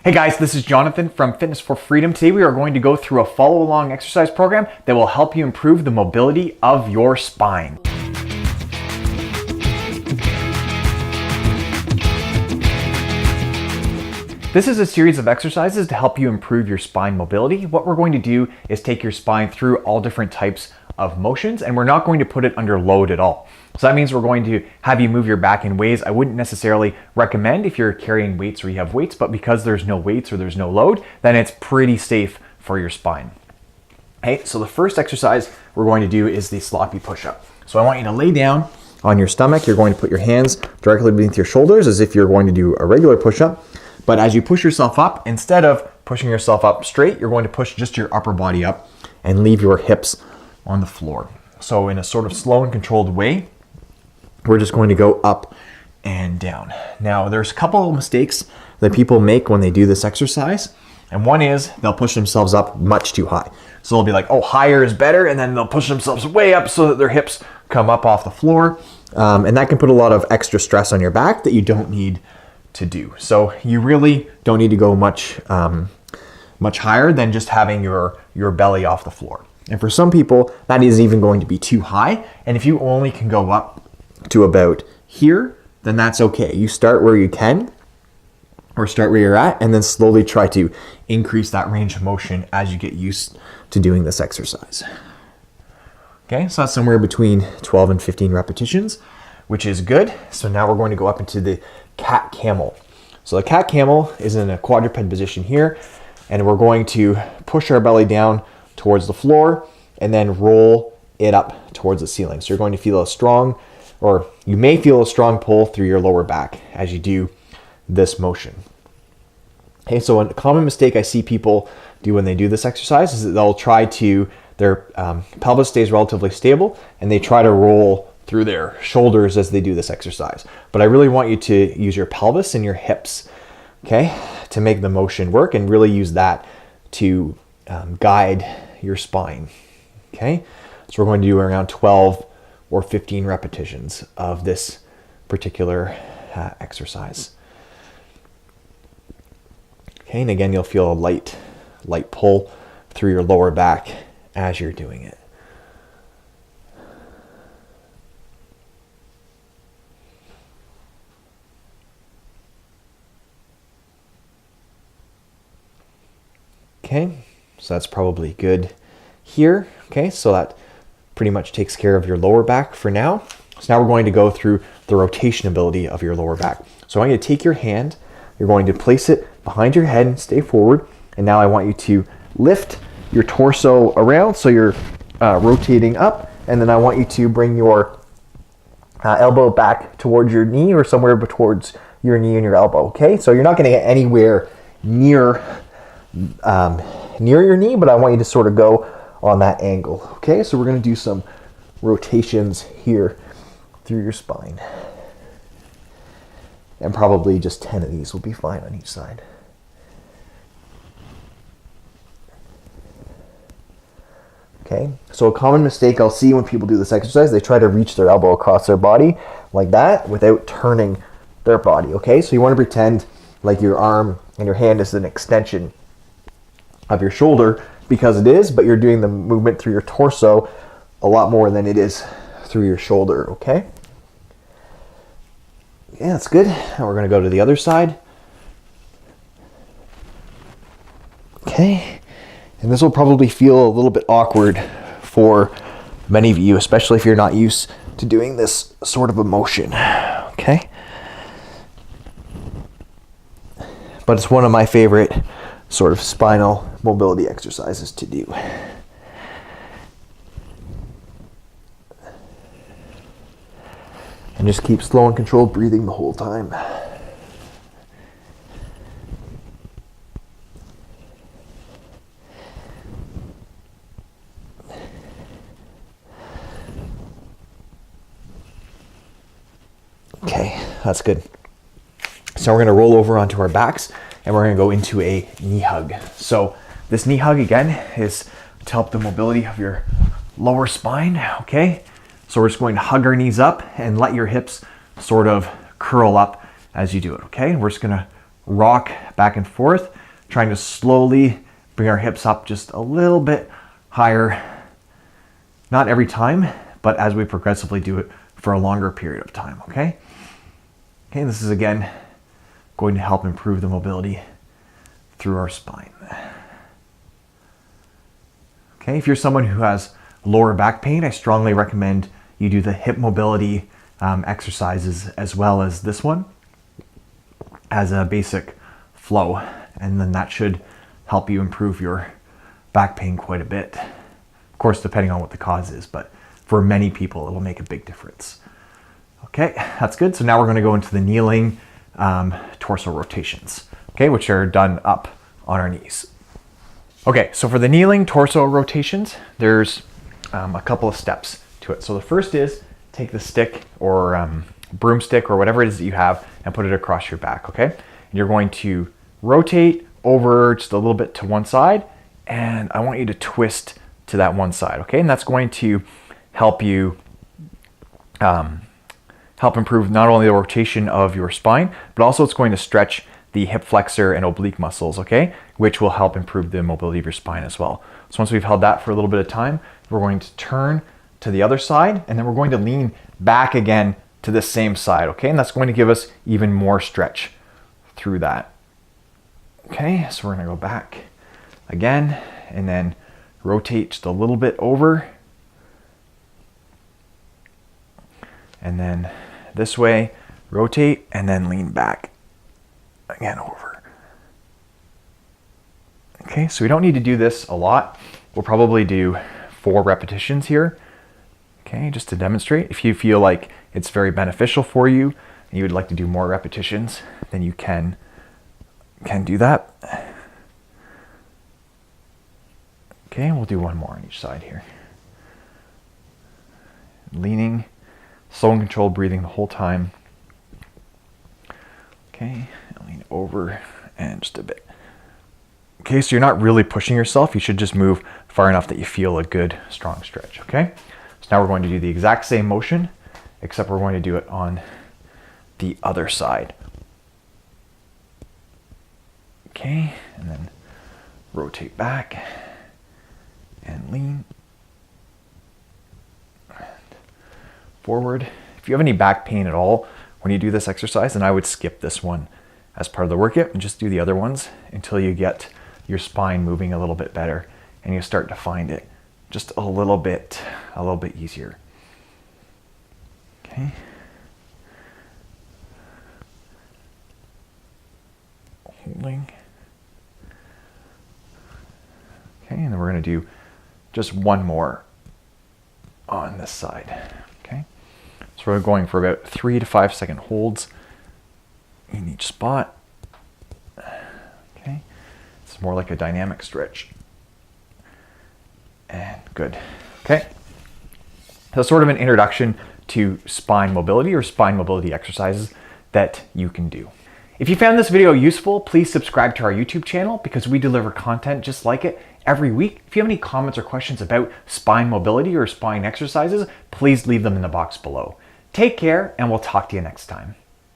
Hey guys, this is Jonathan from Fitness for Freedom. Today we are going to go through a follow-along exercise program that will help you improve the mobility of your spine. This is a series of exercises to help you improve your spine mobility. What we're going to do is take your spine through all different types of motions, and we're not going to put it under load at all. So that means we're going to have you move your back in ways I wouldn't necessarily recommend if you're carrying weights or you have weights, but because there's no weights or there's no load, then it's pretty safe for your spine. Okay, so the first exercise we're going to do is the sloppy push-up. So I want you to lay down on your stomach. You're going to put your hands directly beneath your shoulders as if you're going to do a regular push-up. But as you push yourself up, instead of pushing yourself up straight, you're going to push just your upper body up and leave your hips on the floor. So in a sort of slow and controlled way, we're just going to go up and down. Now, there's a couple of mistakes that people make when they do this exercise. And one is they'll push themselves up much too high. So they'll be like, oh, higher is better. And then they'll push themselves way up so that their hips come up off the floor. And that can put a lot of extra stress on your back that you don't need to do. So you really don't need to go much higher than just having your belly off the floor. And for some people, that is even going to be too high. And if you only can go up to about here, then that's okay. You start where you can, or start where you're at, and then slowly try to increase that range of motion as you get used to doing this exercise. Okay, so that's somewhere between 12 and 15 repetitions, which is good. So now we're going to go up into the cat camel. So the cat camel is in a quadruped position here, and we're going to push our belly down towards the floor and then roll it up towards the ceiling. So you're going to feel a strong, or you may feel a strong pull through your lower back as you do this motion. Okay, so a common mistake I see people do when they do this exercise is that they'll try to, their pelvis stays relatively stable, and they try to roll through their shoulders as they do this exercise. But I really want you to use your pelvis and your hips, okay, to make the motion work, and really use that to guide your spine, okay? So we're going to do around 12 or 15 repetitions of this particular exercise. Okay, and again, you'll feel a light pull through your lower back as you're doing it. Okay, so that's probably good here. Okay, so that pretty much takes care of your lower back for now. So now we're going to go through the rotation ability of your lower back. So I want you to take your hand, you're going to place it behind your head and stay forward. And now I want you to lift your torso around so you're rotating up. And then I want you to bring your elbow back towards your knee, or somewhere towards your knee and your elbow. Okay, so you're not going to get anywhere near your knee, but I want you to sort of go on that angle. Okay, so we're going to do some rotations here through your spine, and probably just 10 of these will be fine on each side. Okay, so a common mistake I'll see when people do this exercise, they try to reach their elbow across their body like that without turning their body. Okay, so you want to pretend like your arm and your hand is an extension of your shoulder, because it is, but you're doing the movement through your torso a lot more than it is through your shoulder. Okay, yeah, that's good. Now we're going to go to the other side. Okay, and this will probably feel a little bit awkward for many of you, especially if you're not used to doing this sort of a motion. Okay, but it's one of my favorite sort of spinal mobility exercises to do. And just keep slow and controlled breathing the whole time. Okay, that's good. So we're going to roll over onto our backs, and we're going to go into a knee hug. So this knee hug, again, is to help the mobility of your lower spine, okay? So we're just going to hug our knees up and let your hips sort of curl up as you do it, okay? We're just gonna rock back and forth, trying to slowly bring our hips up just a little bit higher. Not every time, but as we progressively do it for a longer period of time, okay? Okay, this is again going to help improve the mobility through our spine. Okay, if you're someone who has lower back pain, I strongly recommend you do the hip mobility exercises as well as this one as a basic flow, and then that should help you improve your back pain quite a bit. Of course, depending on what the cause is, but for many people, it'll make a big difference. Okay, that's good. So now we're going to go into the kneeling torso rotations, okay, which are done up on our knees. Okay, so for the kneeling torso rotations, there's a couple of steps to it. So the first is take the stick or broomstick or whatever it is that you have and put it across your back, okay? And you're going to rotate over just a little bit to one side, and I want you to twist to that one side, okay? And that's going to help you help improve not only the rotation of your spine, but also it's going to stretch the hip flexor and oblique muscles, okay? Which will help improve the mobility of your spine as well. So once we've held that for a little bit of time, we're going to turn to the other side, and then we're going to lean back again to the same side, okay? And that's going to give us even more stretch through that. Okay, so we're gonna go back again, and then rotate just a little bit over. And then this way, rotate, and then lean back again over. Okay, so we don't need to do this a lot. We'll probably do 4 repetitions here, okay, just to demonstrate. If you feel like it's very beneficial for you and you would like to do more repetitions, then you can do that. Okay, we'll do 1 more on each side here. Leaning, slow and controlled breathing the whole time. Okay, lean over and just a bit. Okay, so you're not really pushing yourself. You should just move far enough that you feel a good, strong stretch, okay? So now we're going to do the exact same motion, except we're going to do it on the other side. Okay, and then rotate back and lean and forward. If you have any back pain at all when you do this exercise, then I would skip this one as part of the workout and just do the other ones until you get your spine moving a little bit better and you start to find it just a little bit easier. Okay. Holding. Okay, and then we're going to do just 1 more on this side. Okay, so we're going for about 3 to 5 second holds in each spot. Okay, it's more like a dynamic stretch. And good. Okay, so sort of an introduction to spine mobility or spine mobility exercises that you can do. If you found this video useful, please subscribe to our YouTube channel because we deliver content just like it every week. If you have any comments or questions about spine mobility or spine exercises, please leave them in the box below. Take care, and we'll talk to you next time.